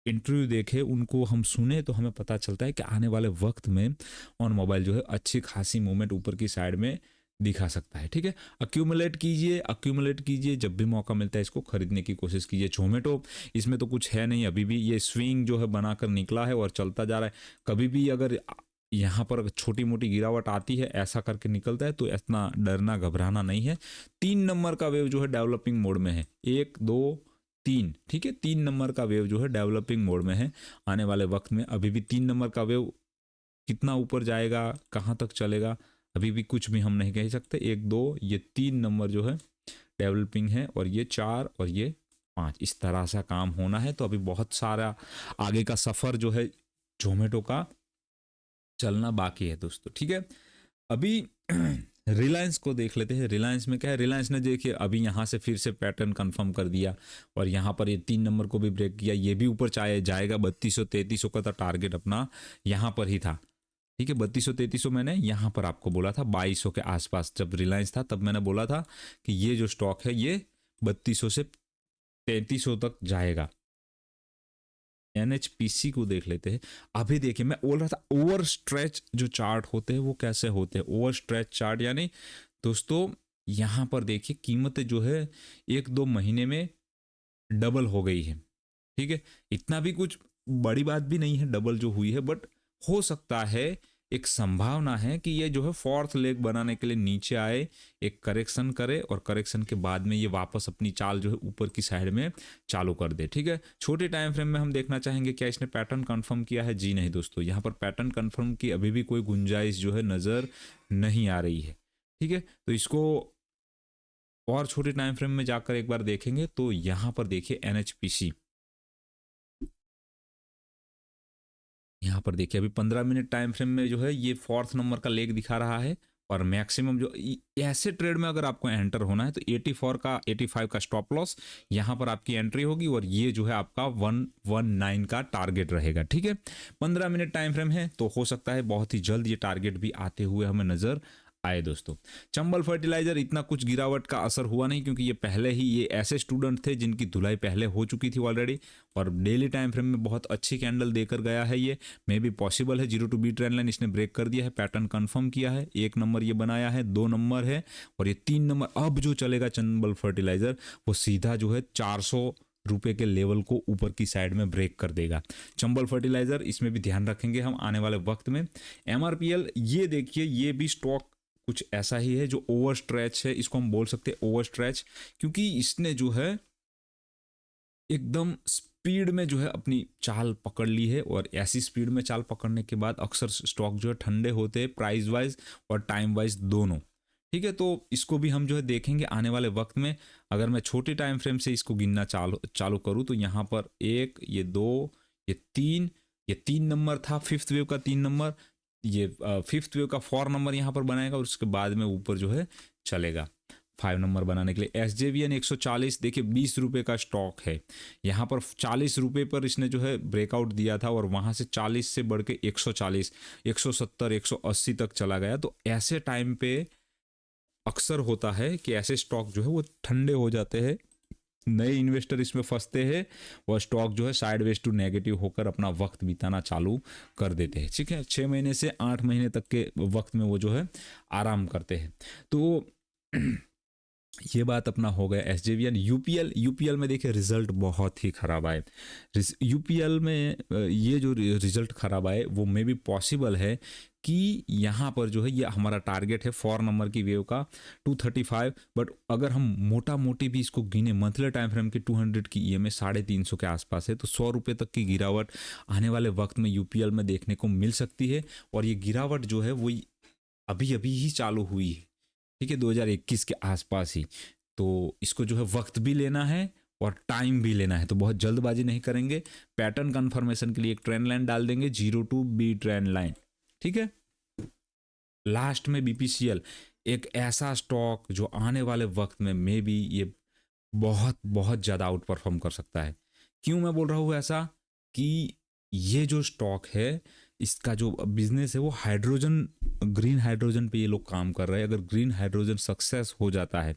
इंटरव्यू देखे उनको हम सुने तो हमें पता चलता है कि आने वाले वक्त में ऑन मोबाइल जो है अच्छी खासी मूवमेंट ऊपर की साइड में दिखा सकता है। ठीक है, अक्यूमुलेट कीजिए, जब भी मौका मिलता है इसको खरीदने की कोशिश कीजिए। जोमेटो इसमें तो कुछ है नहीं, अभी भी ये स्विंग जो है बनाकर निकला है और चलता जा रहा है। कभी भी अगर यहाँ पर छोटी मोटी गिरावट आती है ऐसा करके निकलता है, तो इतना डरना घबराना नहीं है। 3 नंबर का वेव जो है डेवलपिंग मोड में है, 1 2 3। ठीक है, 3 नंबर का वेव जो है डेवलपिंग मोड में है। आने वाले वक्त में अभी भी 3 नंबर का वेव कितना ऊपर जाएगा, कहाँ तक चलेगा, अभी भी कुछ भी हम नहीं कह सकते। 1 2 ये 3 नंबर जो है डेवलपिंग है और ये 4 और ये 5, इस तरह सा काम होना है। तो अभी बहुत सारा आगे का सफर जो है जोमेटो का चलना बाकी है दोस्तों। ठीक है, अभी रिलायंस को देख लेते हैं। रिलायंस में क्या है, रिलायंस ने देखिए अभी यहाँ से फिर से पैटर्न कंफर्म कर दिया और यहाँ पर ये 3 नंबर को भी ब्रेक किया। ये भी ऊपर चाहे जाएगा 3200-3300 का था टारगेट अपना, यहाँ पर ही था। ठीक है, 3200-3300 मैंने यहाँ पर आपको बोला था, 2200 के आसपास जब रिलायंस था तब मैंने बोला था कि ये जो स्टॉक है ये 3200 से 3300 तक जाएगा। एनएचपीसी को देख लेते हैं। अभी देखिए मैं बोल रहा था ओवर स्ट्रेच जो चार्ट होते हैं वो कैसे होते हैं। ओवर स्ट्रेच चार्ट यानी दोस्तों यहाँ पर देखिए कीमतें जो है 1-2 महीने में डबल हो गई है। ठीक है, इतना भी कुछ बड़ी बात भी नहीं है डबल जो हुई है, बट हो सकता है एक संभावना है कि ये जो है फोर्थ लेग बनाने के लिए नीचे आए, एक करेक्शन करे और करेक्शन के बाद में ये वापस अपनी चाल जो है ऊपर की साइड में चालू कर दे। ठीक है, छोटे टाइम फ्रेम में हम देखना चाहेंगे क्या इसने पैटर्न कंफर्म किया है। जी नहीं दोस्तों, यहाँ पर पैटर्न कंफर्म की अभी भी कोई गुंजाइश जो है नजर नहीं आ रही है। ठीक है, तो इसको और छोटे टाइम फ्रेम में जाकर एक बार देखेंगे तो यहाँ पर देखिए एनएचपीसी, यहाँ पर देखिए अभी 15 मिनट टाइम फ्रेम में जो है ये फोर्थ नंबर का लेग दिखा रहा है और मैक्सिमम जो ऐसे ट्रेड में अगर आपको एंटर होना है तो 85 का स्टॉप लॉस, यहाँ पर आपकी एंट्री होगी और ये जो है आपका 119 का टारगेट रहेगा। ठीक है, 15 मिनट टाइम फ्रेम है तो हो सकता है बहुत ही जल्द ये टारगेट भी आते हुए हमें नजर आए दोस्तों। चंबल फर्टिलाइजर इतना कुछ गिरावट का असर हुआ नहीं क्योंकि ये पहले ही ये ऐसे स्टूडेंट थे जिनकी धुलाई पहले हो चुकी थी ऑलरेडी और डेली टाइम फ्रेम में बहुत अच्छी कैंडल देकर गया है। ये मे भी पॉसिबल है 0 to B ट्रेंड लाइन इसने ब्रेक कर दिया है, पैटर्न कंफर्म किया है। 1 नंबर ये बनाया है, 2 नंबर है और ये 3 नंबर। अब जो चलेगा चंबल फर्टिलाइजर वो सीधा जो है 400 रुपए के लेवल को ऊपर की साइड में ब्रेक कर देगा। चंबल फर्टिलाइजर इसमें भी ध्यान रखेंगे हम आने वाले वक्त में। एमआरपीएल ये देखिए ये भी स्टॉक कुछ ऐसा ही है जो ओवर स्ट्रेच है, इसको हम बोल सकते हैं ओवर स्ट्रेच, क्योंकि इसने जो है एकदम स्पीड में जो है अपनी चाल पकड़ ली है और ऐसी स्पीड में चाल पकड़ने के बाद अक्सर स्टॉक जो है ठंडे होते हैं प्राइस वाइज और टाइम वाइज दोनों। ठीक है, तो इसको भी हम जो है देखेंगे आने वाले वक्त में। अगर मैं छोटे टाइम फ्रेम से इसको गिनना चालू करूँ तो यहाँ पर 1 ये 2 ये 3 ये 3 नंबर था, फिफ्थ वेव का 3 नंबर, ये फिफ्थ वेव का 4 नंबर यहाँ पर बनाएगा और उसके बाद में ऊपर जो है चलेगा 5 नंबर बनाने के लिए। SJVN 140 देखिए 20 रुपये का स्टॉक है, यहाँ पर 40 रुपये पर इसने जो है ब्रेकआउट दिया था और वहाँ से 40 से बढ़ के 140 170 180 तक चला गया। तो ऐसे टाइम पे अक्सर होता है कि ऐसे स्टॉक जो है वो ठंडे हो जाते हैं, नए इन्वेस्टर इसमें फंसते हैं और स्टॉक जो है साइडवेज टू नेगेटिव होकर अपना वक्त बिताना चालू कर देते हैं। ठीक है, 6 महीने से 8 महीने तक के वक्त में वो जो है आराम करते हैं। तो ये बात अपना हो गया SJVN। यूपीएल में देखिए रिजल्ट बहुत ही खराब आए। यूपीएल में ये जो रिजल्ट खराब आए वो मे भी पॉसिबल है कि यहाँ पर जो है ये हमारा टारगेट है 4 नंबर की वेव का 235, बट अगर हम मोटा मोटी भी इसको गिने मंथली टाइम फ्रेम की 200 की EMA 350 के आसपास है, तो 100 रुपये तक की गिरावट आने वाले वक्त में यूपीएल में देखने को मिल सकती है। और ये गिरावट जो है वो अभी ही चालू हुई है। ठीक है, 2021 के आसपास ही, तो इसको जो है वक्त भी लेना है और टाइम भी लेना है, तो बहुत जल्दबाजी नहीं करेंगे। पैटर्न कंफर्मेशन के लिए एक ट्रेंड लाइन डाल देंगे 0 to B ट्रेंड लाइन। ठीक है, लास्ट में BPCL एक ऐसा स्टॉक जो आने वाले वक्त में मे बी ये बहुत ज़्यादा आउट परफॉर्म कर सकता है। क्यों मैं बोल रहा हूँ ऐसा कि ये जो स्टॉक है, इसका जो बिजनेस है वो हाइड्रोजन, ग्रीन हाइड्रोजन पे ये लोग काम कर रहे हैं। अगर ग्रीन हाइड्रोजन सक्सेस हो जाता है,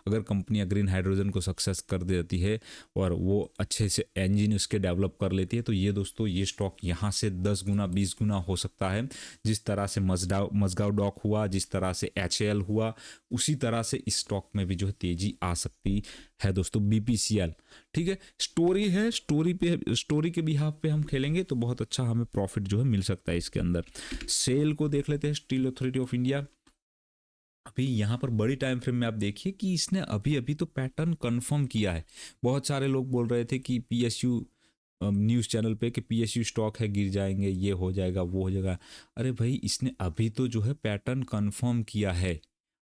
अगर कंपनियां ग्रीन हाइड्रोजन को सक्सेस कर देती है और वो अच्छे से इंजन उसके डेवलप कर लेती है, तो ये दोस्तों ये स्टॉक यहाँ से 10 गुना 20 गुना हो सकता है। जिस तरह से मजगांव डॉक हुआ, जिस तरह से HAL हुआ, उसी तरह से इस स्टॉक में भी जो है तेजी आ सकती है दोस्तों। BPCL, ठीक है, स्टोरी है, स्टोरी के बिहाफ पे हम खेलेंगे तो बहुत अच्छा हमें प्रॉफिट जो है मिल सकता है इसके अंदर। सेल को देख लेते हैं, स्टील अथॉरिटी ऑफ इंडिया। अभी यहाँ पर बड़ी टाइम फ्रेम में आप देखिए कि इसने अभी अभी तो पैटर्न कंफर्म किया है। बहुत सारे लोग बोल रहे थे कि PSU न्यूज़ चैनल पे कि PSU स्टॉक है, गिर जाएंगे, ये हो जाएगा, वो हो जाएगा। अरे भाई, इसने अभी तो जो है पैटर्न कंफर्म किया है।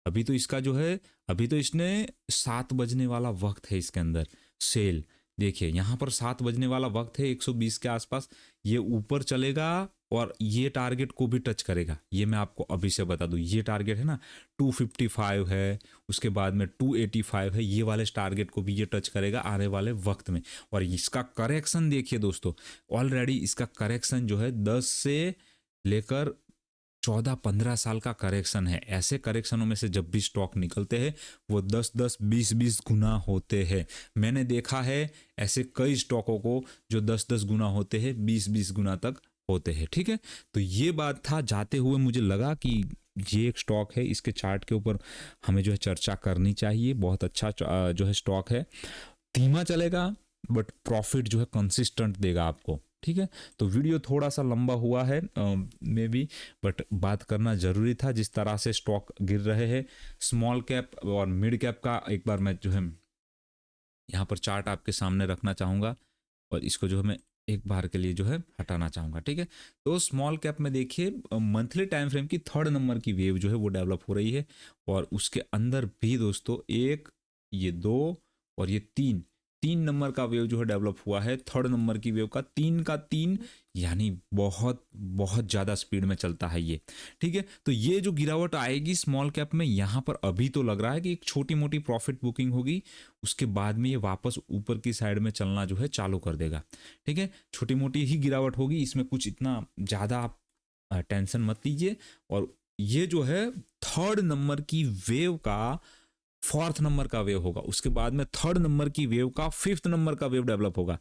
अभी तो इसका जो है, अभी तो इसने 7 बजने वाला वक्त है इसके अंदर। सेल देखिए, यहाँ पर 7 बजने वाला वक्त है, 120 के आसपास ये ऊपर चलेगा और ये टारगेट को भी टच करेगा। ये मैं आपको अभी से बता दूं, ये टारगेट है ना 255 है, उसके बाद में 285 है, ये वाले टारगेट को भी ये टच करेगा आने वाले वक्त में। और इसका करेक्शन देखिए दोस्तों, ऑलरेडी इसका करेक्शन जो है 10 से लेकर 14-15 साल का करेक्शन है। ऐसे करेक्शनों में से जब भी स्टॉक निकलते हैं वो 10-10, 20-20 गुना होते हैं। मैंने देखा है ऐसे कई स्टॉकों को जो 10-10 गुना होते हैं, 20-20 गुना तक होते हैं। ठीक है, तो ये बात था। जाते हुए मुझे लगा कि ये एक स्टॉक है, इसके चार्ट के ऊपर हमें जो है चर्चा करनी चाहिए। बहुत अच्छा जो है स्टॉक है, धीमा चलेगा बट प्रॉफिट जो है कंसिस्टेंट देगा आपको। ठीक है, तो वीडियो थोड़ा सा लंबा हुआ है मे बी, बट बात करना जरूरी था। जिस तरह से स्टॉक गिर रहे हैं, स्मॉल कैप और मिड कैप का एक बार मैं जो है यहाँ पर चार्ट आपके सामने रखना चाहूँगा और इसको जो है मैं एक बार के लिए जो है हटाना चाहूँगा। ठीक है, तो स्मॉल कैप में देखिए मंथली टाइम फ्रेम की 3rd नंबर की वेव जो है वो डेवलप हो रही है और उसके अंदर भी दोस्तों एक, ये 2 और ये 3 नंबर का वेव जो है डेवलप हुआ है। 3rd नंबर की वेव का 3 का 3, यानी बहुत बहुत ज़्यादा स्पीड में चलता है ये। ठीक है, तो ये जो गिरावट आएगी स्मॉल कैप में, यहाँ पर अभी तो लग रहा है कि एक छोटी मोटी प्रॉफिट बुकिंग होगी, उसके बाद में ये वापस ऊपर की साइड में चलना जो है चालू कर देगा। ठीक है, छोटी मोटी ही गिरावट होगी, इसमें कुछ इतना ज़्यादा आप टेंशन मत लीजिए। और ये जो है 3rd नंबर की वेव का 4th नंबर का वेव होगा, उसके बाद में 3rd नंबर की वेव का 5th नंबर का वेव डेवलप होगा।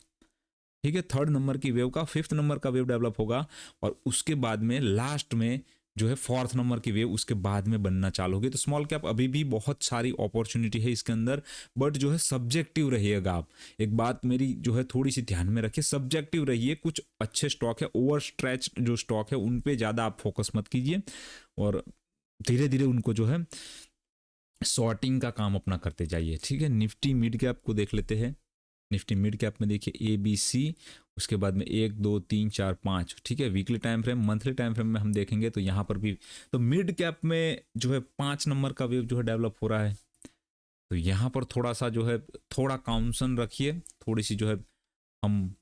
ठीक है, 3rd नंबर की वेव का 5th नंबर का वेव डेवलप होगा और उसके बाद में लास्ट में जो है 4th नंबर की वेव उसके बाद में बनना चालू होगी। तो स्मॉल कैप अभी भी बहुत सारी अपॉर्चुनिटी है इसके अंदर, बट जो है सब्जेक्टिव रहिएगा आप। एक बात मेरी जो है थोड़ी सी ध्यान में रखिए, सब्जेक्टिव रहिए। कुछ अच्छे स्टॉक है, ओवर स्ट्रेच जो स्टॉक है उन पे ज़्यादा आप फोकस मत कीजिए और धीरे धीरे उनको जो है सॉर्टिंग का काम अपना करते जाइए। ठीक है, निफ्टी मिड कैप को देख लेते हैं। निफ्टी मिड कैप में देखिए ABC, उसके बाद में 1 2 3 4 5। ठीक है, weekly time frame, monthly time frame में हम देखेंगे तो यहाँ पर भी तो मिड कैप में जो है 5 नंबर का वेव जो है डेवलप हो रहा है। तो यहाँ पर थोड़ा सा जो है थोड़ा काउंसन रखिए, थोड़ी सी जो है हम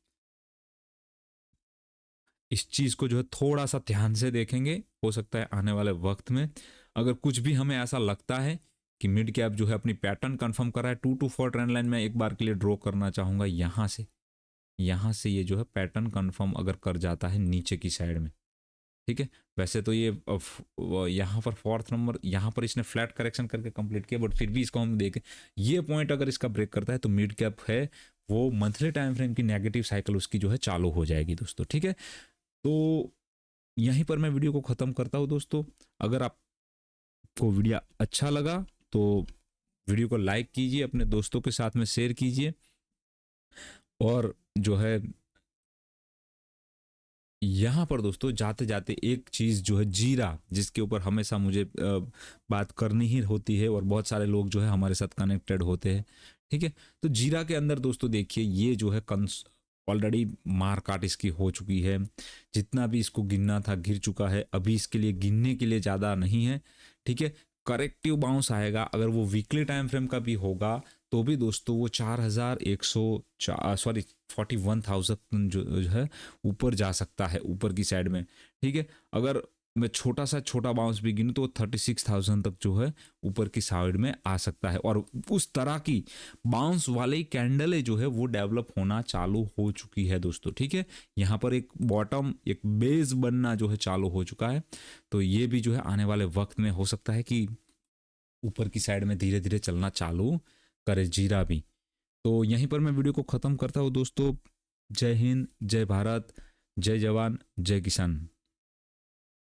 इस चीज़ को जो है थोड़ा सा ध्यान से देखेंगे। हो सकता है आने वाले वक्त में अगर कुछ भी हमें ऐसा लगता है कि मिड कैप जो है अपनी पैटर्न कंफर्म कर रहा है, 2 to 4 ट्रेंड लाइन में एक बार के लिए ड्रॉ करना चाहूँगा। यहाँ से ये जो है पैटर्न कंफर्म अगर कर जाता है नीचे की साइड में। ठीक है, वैसे तो ये यहाँ पर 4th नंबर, यहाँ पर इसने फ्लैट करेक्शन करके कंप्लीट किया, बट फिर भी इसको हम देखें, ये पॉइंट अगर इसका ब्रेक करता है तो मिड कैप है वो मंथली टाइम फ्रेम की नेगेटिव साइकिल उसकी जो है चालू हो जाएगी दोस्तों। ठीक है, तो यहीं पर मैं वीडियो को ख़त्म करता हूँ दोस्तों। अगर आपको वीडियो अच्छा लगा तो वीडियो को लाइक कीजिए, अपने दोस्तों के साथ में शेयर कीजिए और जो है यहाँ पर दोस्तों जाते जाते एक चीज़ जो है जीरा, जिसके ऊपर हमेशा मुझे बात करनी ही होती है और बहुत सारे लोग जो है हमारे साथ कनेक्टेड होते हैं। ठीक है, तो जीरा के अंदर दोस्तों देखिए ये जो है ऑलरेडी मार काट इसकी हो चुकी है। जितना भी इसको गिनना था गिर चुका है, अभी इसके लिए गिनने के लिए ज़्यादा नहीं है। ठीक है, करेक्टिव बाउंस आएगा, अगर वो वीकली टाइम फ्रेम का भी होगा तो भी दोस्तों वो 41,000 जो है ऊपर जा सकता है, ऊपर की साइड में। ठीक है, अगर मैं छोटा बाउंस भी गिनूं तो 36,000 तक जो है ऊपर की साइड में आ सकता है। और उस तरह की बाउंस वाली कैंडल जो है वो डेवलप होना चालू हो चुकी है दोस्तों, ठीक है। यहाँ पर एक बॉटम, एक बेस बनना जो है चालू हो चुका है। तो ये भी जो है आने वाले वक्त में हो सकता है कि ऊपर की साइड में धीरे धीरे चलना चालू करे जीरा भी। तो यहीं पर मैं वीडियो को ख़त्म करता हूँ दोस्तों। जय हिंद, जय भारत, जय जवान, जय किसान।